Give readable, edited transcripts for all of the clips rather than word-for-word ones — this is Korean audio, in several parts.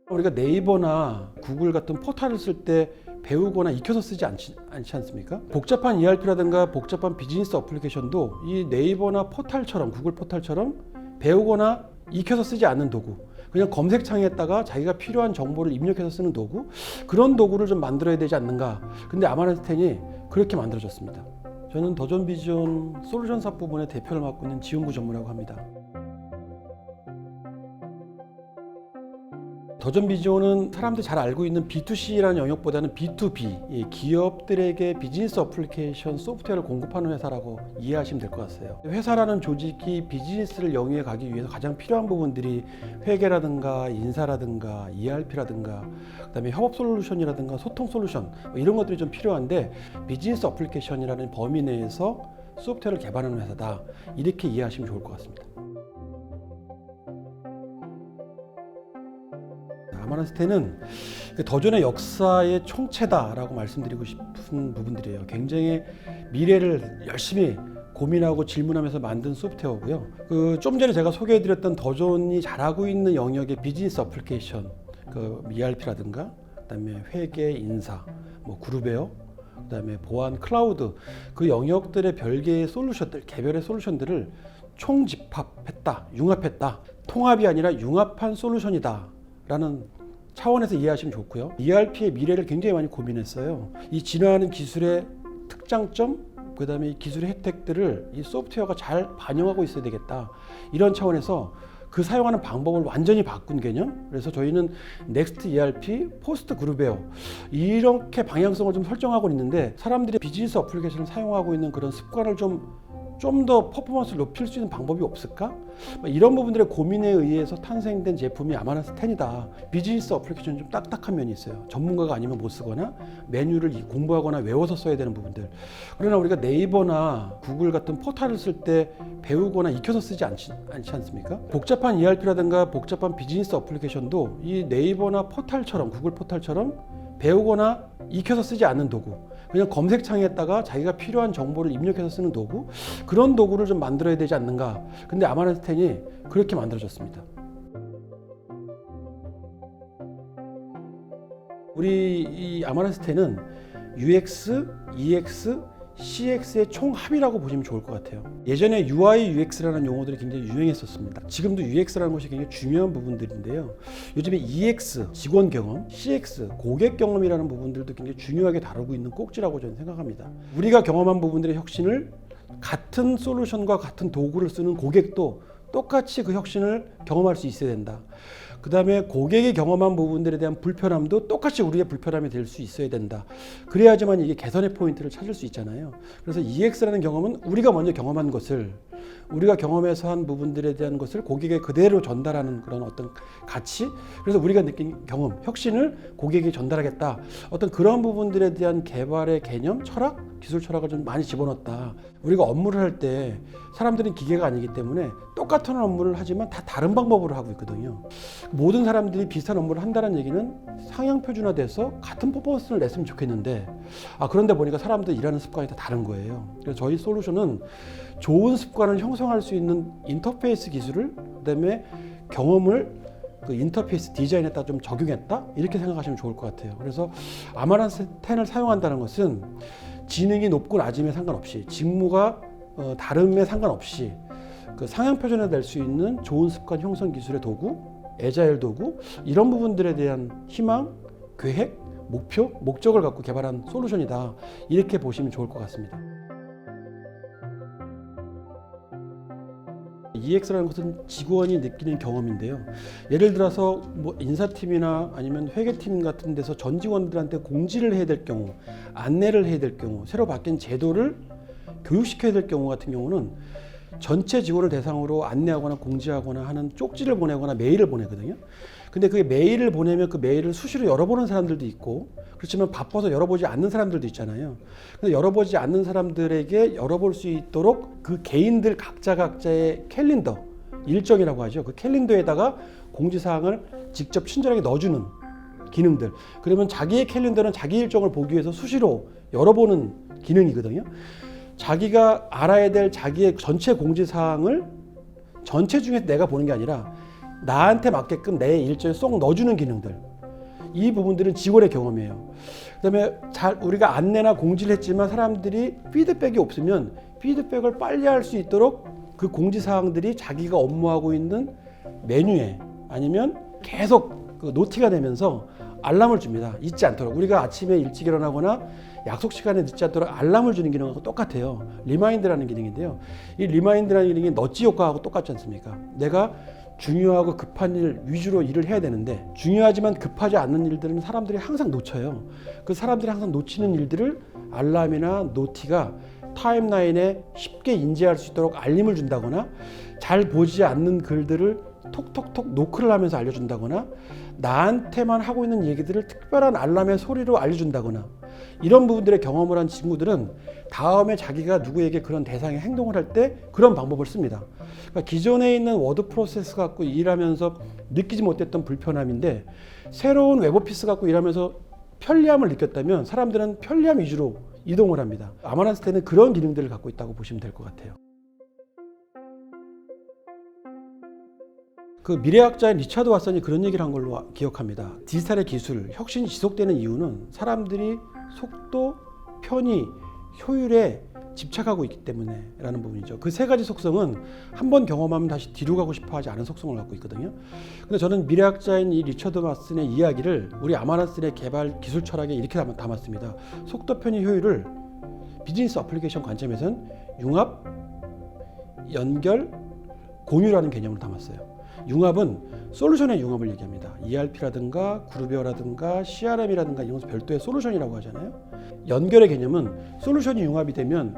우리가 네이버나 구글 같은 포털을 쓸 때 배우거나 익혀서 쓰지 않지 않습니까? 복잡한 ERP라든가 복잡한 비즈니스 어플리케이션도 이 네이버나 포털처럼, 구글 포털처럼 배우거나 익혀서 쓰지 않는 도구, 그냥 검색창에다가 자기가 필요한 정보를 입력해서 쓰는 도구, 그런 도구를 좀 만들어야 되지 않는가. 근데 아마란스텐이 그렇게 만들어졌습니다. 저는 더존비전 솔루션사 부분의 대표를 맡고 있는 지훈구 전무라고 합니다. 더존비전은 사람들이 잘 알고 있는 B2C라는 영역보다는 B2B, 기업들에게 비즈니스 어플리케이션 소프트웨어를 공급하는 회사라고 이해하시면 될 것 같아요. 회사라는 조직이 비즈니스를 영위해 가기 위해서 가장 필요한 부분들이 회계라든가 인사라든가 ERP라든가 그다음에 협업 솔루션이라든가 소통 솔루션 이런 것들이 좀 필요한데, 비즈니스 어플리케이션이라는 범위 내에서 소프트웨어를 개발하는 회사다, 이렇게 이해하시면 좋을 것 같습니다. 아마란스텐은 더존의 역사의 총체다라고 말씀드리고 싶은 부분들이에요. 굉장히 미래를 열심히 고민하고 질문하면서 만든 소프트웨어고요. 좀 전에 제가 소개해드렸던 더존이 잘하고 있는 영역의 비즈니스 어플리케이션, ERP라든가 그다음에 회계, 인사, 그룹웨어, 그다음에 보안, 클라우드, 그 영역들의 별개의 솔루션들, 개별의 솔루션들을 총집합했다, 융합했다, 통합이 아니라 융합한 솔루션이다라는 차원에서 이해하시면 좋고요. ERP의 미래를 굉장히 많이 고민했어요. 이 진화하는 기술의 특장점, 그 다음에 이 기술의 혜택들을 이 소프트웨어가 잘 반영하고 있어야 되겠다, 이런 차원에서 그 사용하는 방법을 완전히 바꾼 개념. 그래서 저희는 넥스트 ERP, 포스트 그룹웨어, 이렇게 방향성을 좀 설정하고 있는데, 사람들이 비즈니스 어플리케이션을 사용하고 있는 그런 습관을 좀 더 퍼포먼스를 높일 수 있는 방법이 없을까? 이런 부분들의 고민에 의해서 탄생된 제품이 아마란스텐이다. 비즈니스 어플리케이션은 좀 딱딱한 면이 있어요. 전문가가 아니면 못 쓰거나 메뉴를 공부하거나 외워서 써야 되는 부분들. 그러나 우리가 네이버나 구글 같은 포털을 쓸 때 배우거나 익혀서 쓰지 않지 않습니까? 복잡한 ERP라든가 복잡한 비즈니스 어플리케이션도 이 네이버나 포털처럼, 구글 포털처럼 배우거나 익혀서 쓰지 않는 도구, 그냥 검색창에다가 자기가 필요한 정보를 입력해서 쓰는 도구, 그런 도구를 좀 만들어야 되지 않는가. 근데 아마란스텐이 그렇게 만들어졌습니다. 우리 이 아마란스텐은 UX, EX, CX의 총합이라고 보시면 좋을 것 같아요. 예전에 UI, UX라는 용어들이 굉장히 유행했었습니다. 지금도 UX라는 것이 굉장히 중요한 부분들인데요. 요즘에 EX, 직원 경험, CX, 고객 경험이라는 부분들도 굉장히 중요하게 다루고 있는 꼭지라고 저는 생각합니다. 우리가 경험한 부분들의 혁신을 같은 솔루션과 같은 도구를 쓰는 고객도 똑같이 그 혁신을 경험할 수 있어야 된다. 그 다음에 고객이 경험한 부분들에 대한 불편함도 똑같이 우리의 불편함이 될 수 있어야 된다. 그래야지만 이게 개선의 포인트를 찾을 수 있잖아요. 그래서 EX라는 경험은 우리가 먼저 경험한 것을, 우리가 경험해서 한 부분들에 대한 것을 고객에 그대로 전달하는 그런 어떤 가치, 그래서 우리가 느낀 경험, 혁신을 고객에게 전달하겠다, 어떤 그런 부분들에 대한 개발의 개념, 철학, 기술 철학을 좀 많이 집어넣었다. 우리가 업무를 할 때 사람들은 기계가 아니기 때문에 똑같은 업무를 하지만 다 다른 방법으로 하고 있거든요. 모든 사람들이 비슷한 업무를 한다는 얘기는 상향 표준화돼서 같은 퍼포먼스를 냈으면 좋겠는데, 그런데 보니까 사람들 일하는 습관이 다 다른 거예요. 그래서 저희 솔루션은 좋은 습관을 형성할 수 있는 인터페이스 기술을, 그다음에 경험을 그 인터페이스 디자인에다 좀 적용했다, 이렇게 생각하시면 좋을 것 같아요. 그래서 아마란스텐을 사용한다는 것은 지능이 높고 낮음에 상관없이, 직무가 다름에 상관없이 그 상향 표준화 될 수 있는 좋은 습관 형성 기술의 도구, 애자일 도구, 이런 부분들에 대한 희망, 계획, 목표, 목적을 갖고 개발한 솔루션이다, 이렇게 보시면 좋을 것 같습니다. EX라는 것은 직원이 느끼는 경험인데요. 예를 들어서 인사팀이나 아니면 회계팀 같은 데서 전 직원들한테 공지를 해야 될 경우, 안내를 해야 될 경우, 새로 바뀐 제도를 교육시켜야 될 경우 같은 경우는 전체 직원을 대상으로 안내하거나 공지하거나 하는 쪽지를 보내거나 메일을 보내거든요. 근데 그 메일을 보내면 그 메일을 수시로 열어보는 사람들도 있고, 그렇지만 바빠서 열어보지 않는 사람들도 있잖아요. 근데 열어보지 않는 사람들에게 열어볼 수 있도록 그 개인들 각자의 캘린더, 일정이라고 하죠. 그 캘린더에다가 공지사항을 직접 친절하게 넣어주는 기능들. 그러면 자기의 캘린더는 자기 일정을 보기 위해서 수시로 열어보는 기능이거든요. 자기가 알아야 될 자기의 전체 공지사항을 전체 중에 내가 보는 게 아니라 나한테 맞게끔 내 일정에 쏙 넣어주는 기능들, 이 부분들은 직원의 경험이에요. 그다음에 우리가 안내나 공지를 했지만 사람들이 피드백이 없으면 피드백을 빨리 할 수 있도록 그 공지사항들이 자기가 업무하고 있는 메뉴에 아니면 계속 그 노티가 되면서 알람을 줍니다. 잊지 않도록. 우리가 아침에 일찍 일어나거나 약속 시간에 늦지 않도록 알람을 주는 기능하고 똑같아요. 리마인드라는 기능인데요. 이 리마인드라는 기능이 너지 효과하고 똑같지 않습니까? 내가 중요하고 급한 일 위주로 일을 해야 되는데 중요하지만 급하지 않는 일들은 사람들이 항상 놓쳐요. 그 사람들이 항상 놓치는 일들을 알람이나 노티가 타임라인에 쉽게 인지할 수 있도록 알림을 준다거나 잘 보지 않는 글들을 톡톡톡 노크를 하면서 알려준다거나 나한테만 하고 있는 얘기들을 특별한 알람의 소리로 알려준다거나 이런 부분들의 경험을 한 친구들은 다음에 자기가 누구에게 그런 대상의 행동을 할 때 그런 방법을 씁니다. 그러니까 기존에 있는 워드 프로세스 갖고 일하면서 느끼지 못했던 불편함인데 새로운 웹오피스 갖고 일하면서 편리함을 느꼈다면 사람들은 편리함 위주로 이동을 합니다. 아마란스테는 그런 기능들을 갖고 있다고 보시면 될 것 같아요. 그 미래학자인 리차드 왓슨이 그런 얘기를 한 걸로 기억합니다. 디지털의 기술, 혁신이 지속되는 이유는 사람들이 속도, 편의, 효율에 집착하고 있기 때문에 라는 부분이죠. 그 세 가지 속성은 한번 경험하면 다시 뒤로 가고 싶어 하지 않은 속성을 갖고 있거든요. 근데 저는 미래학자인 이 리처드 왓슨의 이야기를 우리 아마란스의 개발 기술 철학에 이렇게 담았습니다. 속도, 편의, 효율을 비즈니스 어플리케이션 관점에서는 융합, 연결, 공유라는 개념을 담았어요. 융합은 솔루션의 융합을 얘기합니다. ERP라든가 그룹웨어라든가 CRM이라든가 이런 것은 별도의 솔루션이라고 하잖아요. 연결의 개념은 솔루션이 융합이 되면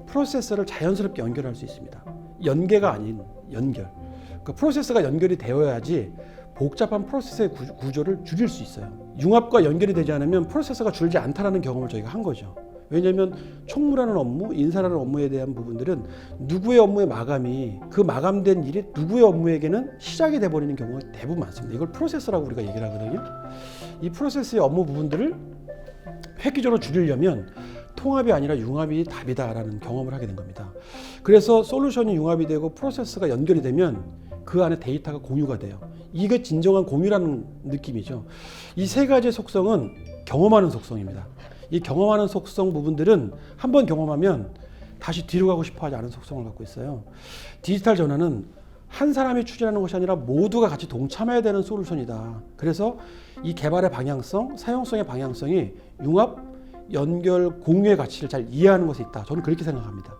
프로세서를 자연스럽게 연결할 수 있습니다. 연계가 아닌 연결. 그러니까 프로세서가 연결이 되어야지 복잡한 프로세스의 구조를 줄일 수 있어요. 융합과 연결이 되지 않으면 프로세서가 줄지 않다는 경험을 저희가 한 거죠. 왜냐하면 총무라는 업무, 인사라는 업무에 대한 부분들은 누구의 업무의 마감이 그 마감된 일이 누구의 업무에게는 시작이 돼버리는 경우가 대부분 많습니다. 이걸 프로세서라고 우리가 얘기를 하거든요. 이 프로세스의 업무 부분들을 획기적으로 줄이려면 통합이 아니라 융합이 답이다라는 경험을 하게 된 겁니다. 그래서 솔루션이 융합이 되고 프로세스가 연결이 되면 그 안에 데이터가 공유가 돼요. 이게 진정한 공유라는 느낌이죠. 이 세 가지의 속성은 경험하는 속성입니다. 이 경험하는 속성 부분들은 한번 경험하면 다시 뒤로 가고 싶어 하지 않은 속성을 갖고 있어요. 디지털 전환은 한 사람이 추진하는 것이 아니라 모두가 같이 동참해야 되는 솔루션이다. 그래서 이 개발의 방향성, 사용성의 방향성이 융합, 연결, 공유의 가치를 잘 이해하는 것에 있다. 저는 그렇게 생각합니다.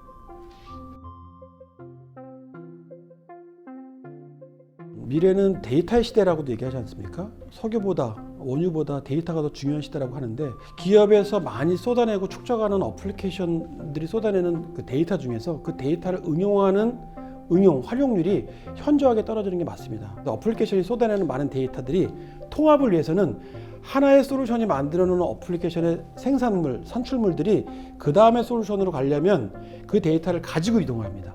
미래는 데이터의 시대라고도 얘기하지 않습니까? 석유보다 원유보다 데이터가 더 중요한 시대라고 하는데 기업에서 많이 쏟아내고 축적하는 어플리케이션들이 쏟아내는 그 데이터 중에서 그 데이터를 응용하는 활용률이 현저하게 떨어지는 게 맞습니다. 어플리케이션이 쏟아내는 많은 데이터들이 통합을 위해서는 하나의 솔루션이 만들어놓은 어플리케이션의 생산물, 산출물들이 그 다음에 솔루션으로 가려면 그 데이터를 가지고 이동합니다.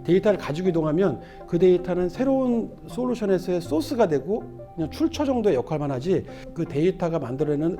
데이터를 가지고 이동하면 그 데이터는 새로운 솔루션에서의 소스가 되고 그냥 출처 정도의 역할만 하지 그 데이터가 만들어내는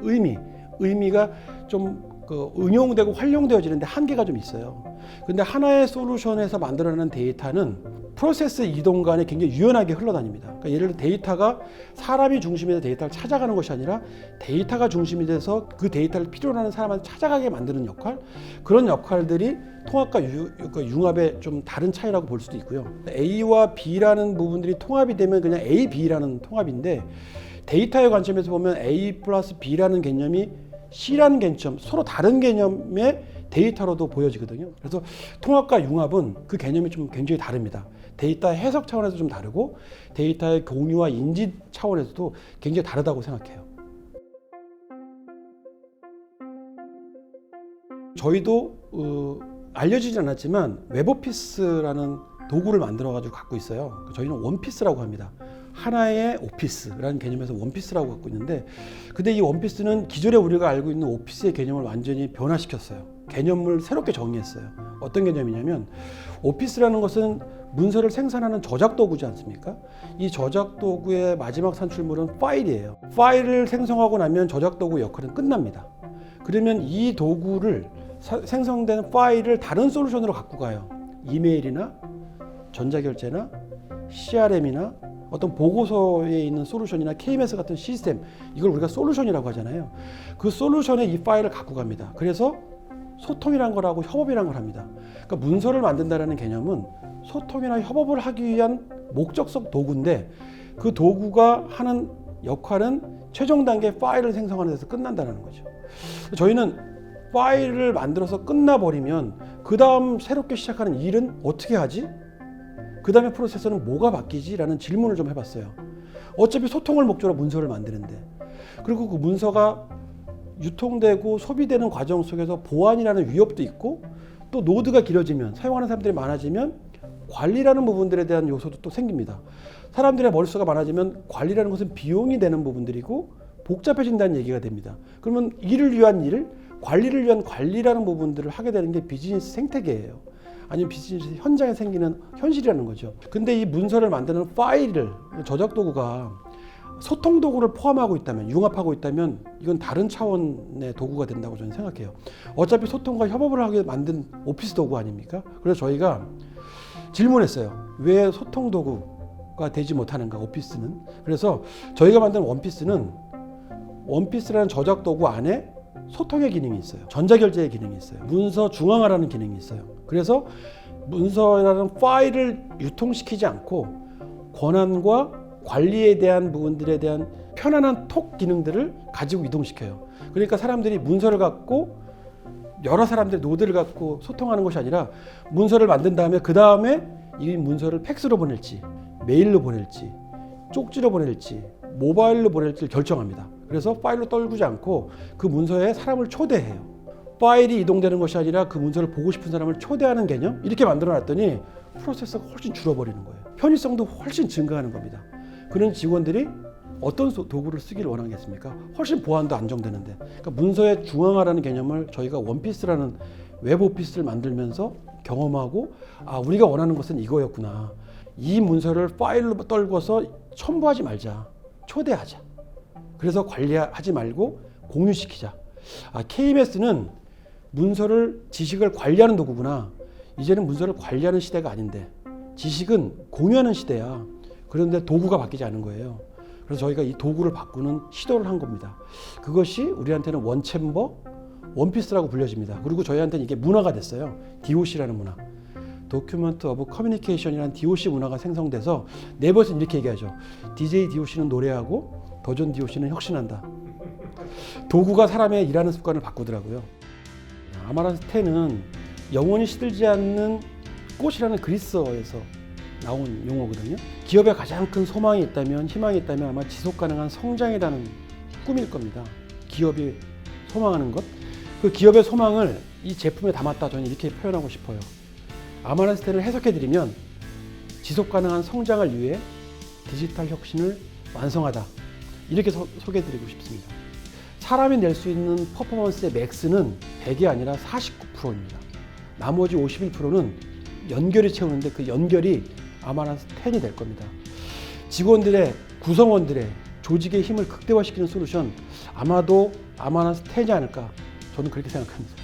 의미가 좀 응용되고 활용되어지는데 한계가 좀 있어요. 근데 하나의 솔루션에서 만들어내는 데이터는 프로세스 이동 간에 굉장히 유연하게 흘러다닙니다. 그러니까 예를 들어 데이터가 사람이 중심에서 데이터를 찾아가는 것이 아니라 데이터가 중심이 돼서 그 데이터를 필요로 하는 사람한테 찾아가게 만드는 역할, 그런 역할들이 통합과 융합의 좀 다른 차이라고 볼 수도 있고요. A와 B라는 부분들이 통합이 되면 그냥 A, B라는 통합인데 데이터의 관점에서 보면 A 플러스 B라는 개념이 C라는 개념, 서로 다른 개념의 데이터로도 보여지거든요. 그래서 통합과 융합은 그 개념이 좀 굉장히 다릅니다. 데이터 해석 차원에서 좀 다르고 데이터의 공유와 인지 차원에서도 굉장히 다르다고 생각해요. 저희도 알려지지 않았지만 웹오피스라는 도구를 만들어 가지고 갖고 있어요. 저희는 원피스라고 합니다. 하나의 오피스라는 개념에서 원피스라고 갖고 있는데 근데 이 원피스는 기존에 우리가 알고 있는 오피스의 개념을 완전히 변화시켰어요. 개념을 새롭게 정의했어요. 어떤 개념이냐면 오피스라는 것은 문서를 생산하는 저작 도구지 않습니까? 이 저작 도구의 마지막 산출물은 파일이에요. 파일을 생성하고 나면 저작 도구 역할은 끝납니다. 그러면 이 도구를 생성된 파일을 다른 솔루션으로 갖고 가요. 이메일이나 전자결제나 CRM이나 어떤 보고서에 있는 솔루션이나 KMS 같은 시스템, 이걸 우리가 솔루션이라고 하잖아요. 그 솔루션에 이 파일을 갖고 갑니다. 그래서 소통이란 거라고 협업이란 걸 합니다. 그러니까 문서를 만든다는 개념은 소통이나 협업을 하기 위한 목적성 도구인데, 그 도구가 하는 역할은 최종 단계 파일을 생성하는 데서 끝난다는 거죠. 저희는 파일을 만들어서 끝나버리면 그 다음 새롭게 시작하는 일은 어떻게 하지? 그 다음에 프로세서는 뭐가 바뀌지? 라는 질문을 좀 해봤어요. 어차피 소통을 목적으로 문서를 만드는데, 그리고 그 문서가 유통되고 소비되는 과정 속에서 보안이라는 위협도 있고, 또 노드가 길어지면, 사용하는 사람들이 많아지면 관리라는 부분들에 대한 요소도 또 생깁니다. 사람들의 머릿수가 많아지면 관리라는 것은 비용이 되는 부분들이고 복잡해진다는 얘기가 됩니다. 그러면 일을 위한 일, 관리를 위한 관리라는 부분들을 하게 되는 게 비즈니스 생태계예요. 아니면 비즈니스 현장에 생기는 현실이라는 거죠. 근데 이 문서를 만드는 파일을, 저작 도구가 소통 도구를 포함하고 있다면, 융합하고 있다면 이건 다른 차원의 도구가 된다고 저는 생각해요. 어차피 소통과 협업을 하게 만든 오피스 도구 아닙니까? 그래서 저희가 질문했어요. 왜 소통 도구가 되지 못하는가, 오피스는? 그래서 저희가 만든 원피스는, 원피스라는 저작 도구 안에 소통의 기능이 있어요. 전자결제의 기능이 있어요. 문서 중앙화라는 기능이 있어요. 그래서 문서라는 파일을 유통시키지 않고 권한과 관리에 대한 부분들에 대한 편안한 톡 기능들을 가지고 이동시켜요. 그러니까 사람들이 문서를 갖고, 여러 사람들의 노드를 갖고 소통하는 것이 아니라, 문서를 만든 다음에 그 다음에 이 문서를 팩스로 보낼지, 메일로 보낼지, 쪽지로 보낼지, 모바일로 보낼지를 결정합니다. 그래서 파일로 떨구지 않고 그 문서에 사람을 초대해요. 파일이 이동되는 것이 아니라 그 문서를 보고 싶은 사람을 초대하는 개념, 이렇게 만들어 놨더니 프로세서가 훨씬 줄어버리는 거예요. 편의성도 훨씬 증가하는 겁니다. 그런 직원들이 어떤 도구를 쓰기를 원하겠습니까? 훨씬 보안도 안정되는데. 그러니까 문서의 중앙화라는 개념을 저희가 원피스라는 웹 오피스를 만들면서 경험하고, 아, 우리가 원하는 것은 이거였구나. 이 문서를 파일로 떨궈서 첨부하지 말자. 초대하자. 그래서 관리하지 말고 공유시키자. 아, KMS는 문서를, 지식을 관리하는 도구구나. 이제는 문서를 관리하는 시대가 아닌데 지식은 공유하는 시대야. 그런데 도구가 바뀌지 않은 거예요. 그래서 저희가 이 도구를 바꾸는 시도를 한 겁니다. 그것이 우리한테는 원챔버, 원피스라고 불려집니다. 그리고 저희한테는 이게 문화가 됐어요. DOC라는 문화. 도큐먼트 오브 커뮤니케이션이라는 DOC 문화가 생성돼서 네이버에서는 이렇게 얘기하죠. DJ DOC는 노래하고 도전 DOC는 혁신한다. 도구가 사람의 일하는 습관을 바꾸더라고요. 아마란스10은 영원히 시들지 않는 꽃이라는 그리스어에서 나온 용어거든요. 기업에 가장 큰 소망이 있다면, 희망이 있다면 아마 지속가능한 성장이라는 꿈일 겁니다. 기업이 소망하는 것. 그 기업의 소망을 이 제품에 담았다, 저는 이렇게 표현하고 싶어요. 아마란스10을 해석해드리면 지속가능한 성장을 위해 디지털 혁신을 완성하다, 이렇게 소개해드리고 싶습니다. 사람이 낼 수 있는 퍼포먼스의 맥스는 100이 아니라 49%입니다. 나머지 51%는 연결이 채우는데, 그 연결이 아마란스10이 될 겁니다. 직원들의, 구성원들의 조직의 힘을 극대화시키는 솔루션, 아마도 아마란스10이 않을까, 저는 그렇게 생각합니다.